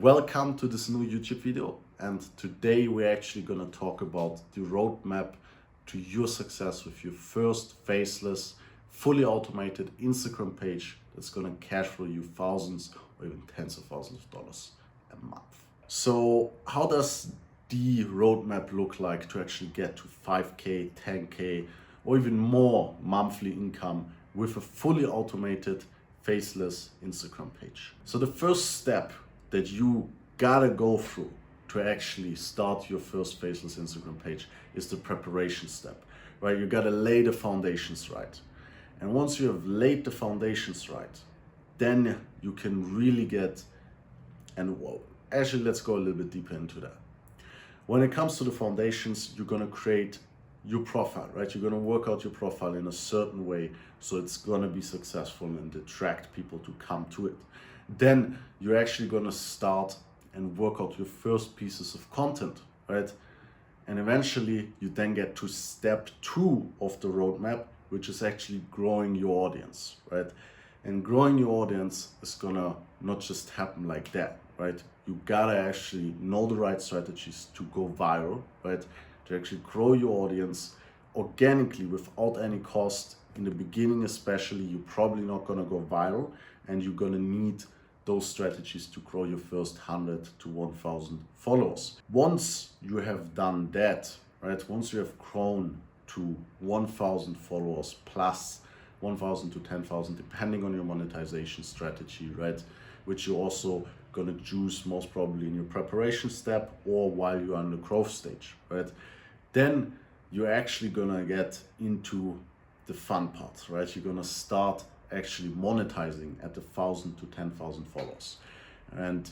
Welcome to this new YouTube video, and today we're actually going to talk about the roadmap to your success with your first faceless, fully automated Instagram page that's going to cash flow you thousands or even tens of thousands of dollars a month. So how does the roadmap look like to actually get to 5K, 10K or even more monthly income with a fully automated faceless Instagram page? So the first step that you gotta go through to actually start your first faceless Instagram page is the preparation step, right? You gotta lay the foundations right. And once you have laid the foundations right, then you can really get, actually let's go a little bit deeper into that. When it comes to the foundations, you're gonna create your profile, right? You're gonna work out your profile in a certain way so it's gonna be successful and attract people to come to it. Then you're actually gonna start and work out your first pieces of content, right? And eventually you then get to step 2 of the roadmap, which is actually growing your audience, right? And growing your audience is gonna not just happen like that, right? You gotta actually know the right strategies to go viral, right? To actually grow your audience organically without any cost. In the beginning especially, you're probably not gonna go viral, and you're gonna need those strategies to grow your first 100 to 1,000 followers. Once you have done that, right? Once you have grown to 1,000 followers plus 1,000 to 10,000, depending on your monetization strategy, right? Which you're also gonna choose most probably in your preparation step or while you're on the growth stage, right? Then you're actually gonna get into the fun part, right? You're gonna start actually monetizing at 1,000 to 10,000 followers. And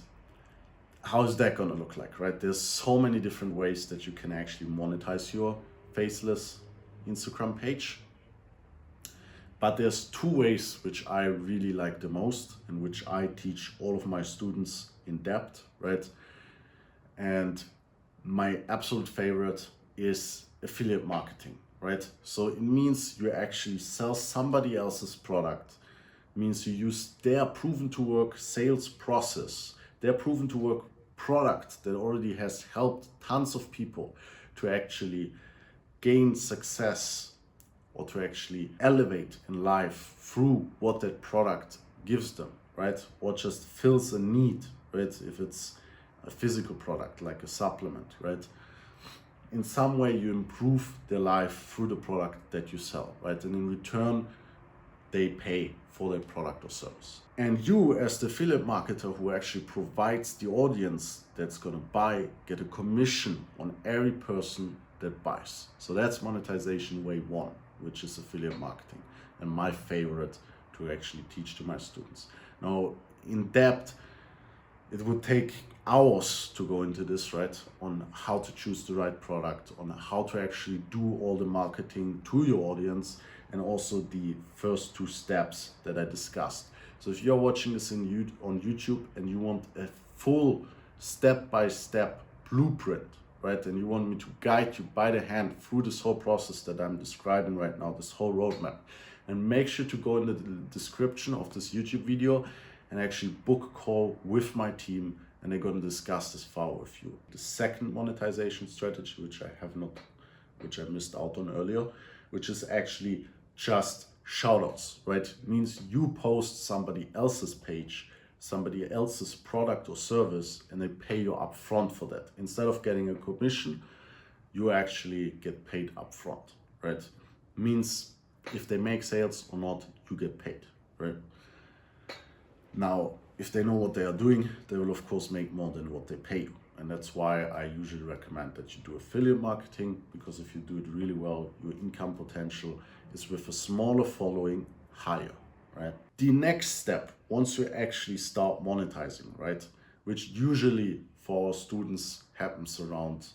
how is that gonna look like, right? There's so many different ways that you can actually monetize your faceless Instagram page. But there's 2 ways which I really like the most and which I teach all of my students in depth, right? And my absolute favorite is affiliate marketing, right? So it means you actually sell somebody else's product. It means you use their proven to work sales process, their proven to work product that already has helped tons of people to actually gain success or to actually elevate in life through what that product gives them, right? Or just fills a need, right? If it's a physical product like a supplement, right? In some way you improve their life through the product that you sell, right? And in return, they pay for their product or service. And you as the affiliate marketer who actually provides the audience that's gonna buy, get a commission on every person that buys. So that's monetization way 1, which is affiliate marketing, and my favorite to actually teach to my students. Now, in depth, it would take hours to go into this, right? On how to choose the right product, on how to actually do all the marketing to your audience, and also the first 2 steps that I discussed. So if you're watching this on YouTube and you want a full step-by-step blueprint, right? And you want me to guide you by the hand through this whole process that I'm describing right now, this whole roadmap. And make sure to go in the description of this YouTube video and actually book a call with my team, and they're going to discuss this further with you. The second monetization strategy, which I missed out on earlier, which is actually just shoutouts, right? It means you post somebody else's page, somebody else's product or service, and they pay you up front for that. Instead of getting a commission, you actually get paid up front, right? Means if they make sales or not, you get paid, right? Now, if they know what they are doing, they will of course make more than what they pay you. And that's why I usually recommend that you do affiliate marketing, because if you do it really well, your income potential is with a smaller following higher, right? The next step, once you actually start monetizing, right, which usually for our students happens around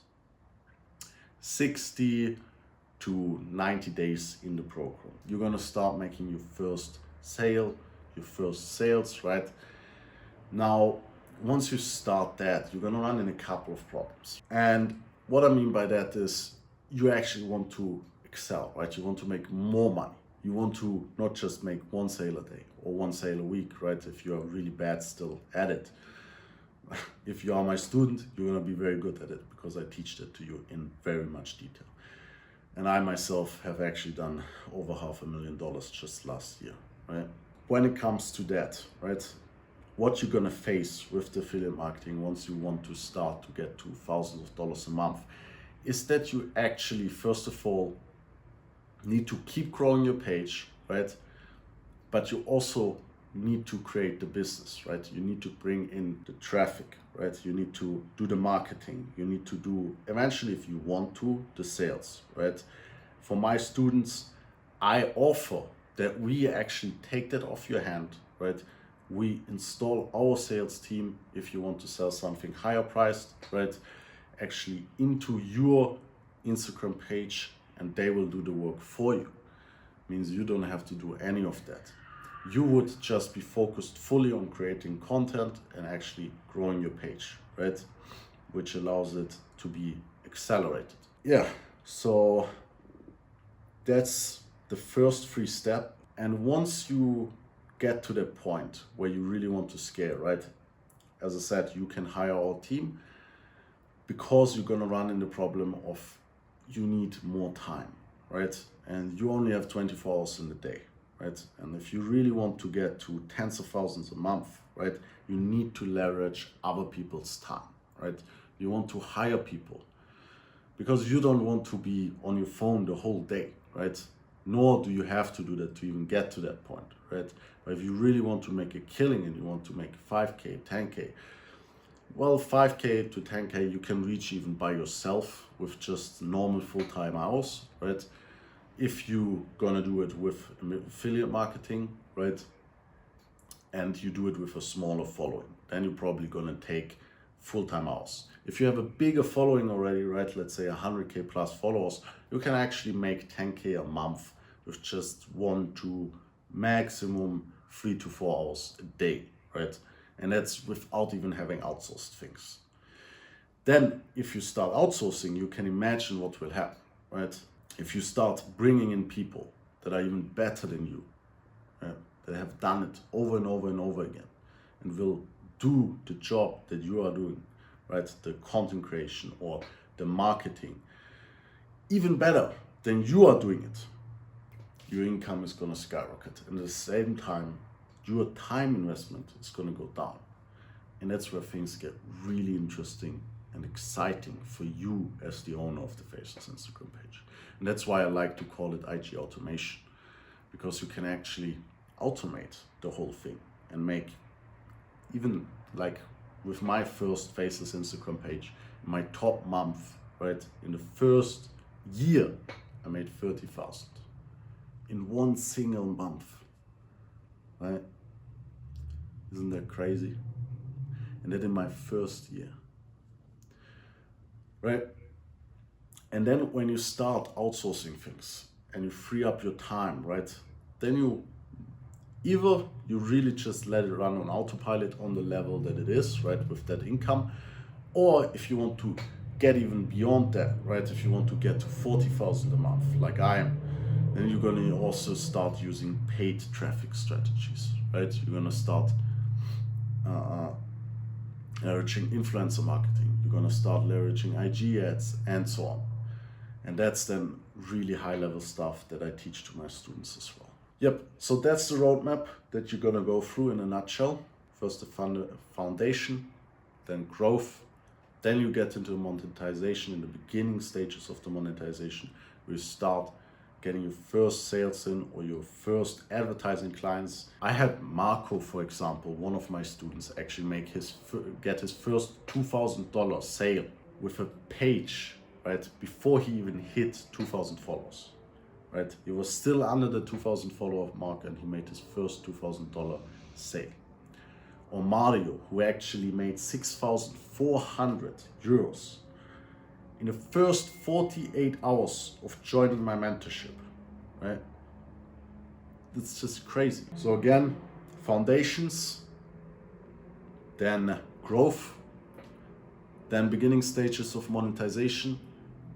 60 to 90 days in the program. You're gonna start making your first sale, your first sales, right? Now, once you start that, you're gonna run in a couple of problems. And what I mean by that is you actually want to excel, right? You want to make more money. You want to not just make 1 sale a day or 1 sale a week, right? If you are really bad still at it. if you are my student, you're gonna be very good at it because I teach that to you in very much detail. And I myself have actually done over $500,000 just last year, right? When it comes to that, right? What you're gonna face with the affiliate marketing once you want to start to get to thousands of dollars a month is that you actually, first of all, need to keep growing your page, right? But you also need to create the business, right? You need to bring in the traffic, right? You need to do the marketing. You need to do, eventually, if you want to, the sales, right? For my students, I offer that we actually take that off your hand, right? We install our sales team if you want to sell something higher priced, right? Actually into your Instagram page, and they will do the work for you. Means you don't have to do any of that. You would just be focused fully on creating content and actually growing your page, right? Which allows it to be accelerated. Yeah, so that's the first 3 steps. And once you get to that point where you really want to scale, right? As I said, you can hire our team because you're gonna run into the problem of you need more time, right? And you only have 24 hours in the day, right? And if you really want to get to tens of thousands a month, right, you need to leverage other people's time, right? You want to hire people because you don't want to be on your phone the whole day, right? Nor do you have to do that to even get to that point, right? But if you really want to make a killing and you want to make 5K, 10K, well, 5K to 10K you can reach even by yourself with just normal full-time hours, right? If you're gonna do it with affiliate marketing, right? And you do it with a smaller following, then you're probably gonna take full-time hours. If you have a bigger following already, right? Let's say 100K plus followers, you can actually make 10K a month with just 1 to maximum 3 to 4 hours a day, right? And that's without even having outsourced things. Then if you start outsourcing, you can imagine what will happen, right? If you start bringing in people that are even better than you, that have done it over and over and over again, and will do the job that you are doing, right? The content creation or the marketing, even better than you are doing it, your income is gonna skyrocket. And at the same time, your time investment is gonna go down. And that's where things get really interesting and exciting for you as the owner of the Faceless Instagram page. And that's why I like to call it IG automation, because you can actually automate the whole thing and make, even like with my first Faceless Instagram page, my top month, right? In the first year, I made 30,000 in one single month, right? Isn't that crazy? And that in my first year, right? And then when you start outsourcing things and you free up your time, right? Then you really just let it run on autopilot on the level that it is, right? With that income. Or if you want to get even beyond that, right? If you want to get to 40,000 a month, like I am, then you're going to also start using paid traffic strategies, right? You're going to start leveraging influencer marketing. You're going to start leveraging IG ads and so on. And that's then really high level stuff that I teach to my students as well. Yep, so that's the roadmap that you're going to go through in a nutshell. First the foundation, then growth, then you get into monetization in the beginning stages of the monetization. We start getting your first sales in or your first advertising clients. I had Marco, for example, one of my students, actually get his first $2,000 sale with a page, right, before he even hit 2,000 followers, right? He was still under the 2,000 follower mark and he made his first $2,000 sale. Or Mario, who actually made 6,400 euros in the first 48 hours of joining my mentorship, right? It's just crazy. So again, foundations, then growth, then beginning stages of monetization,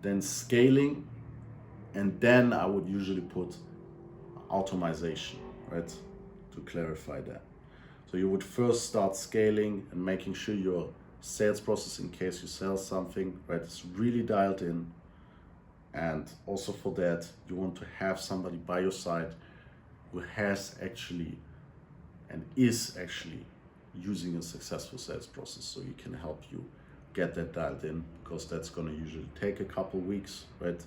then scaling, and then I would usually put automation, right? To clarify that. So you would first start scaling and making sure your sales process, in case you sell something, right, is really dialed in. And also for that, you want to have somebody by your side who has actually and is actually using a successful sales process, so he can help you get that dialed in, because that's going to usually take a couple weeks, right?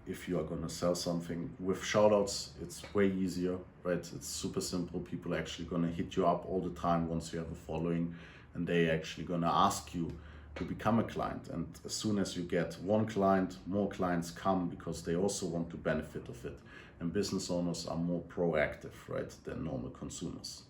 If you are going to sell something with shoutouts, it's way easier, right? It's super simple. People are actually going to hit you up all the time once you have a following, and they actually going to ask you to become a client. And as soon as you get one client, more clients come, because they also want to benefit of it. And business owners are more proactive, right, than normal consumers.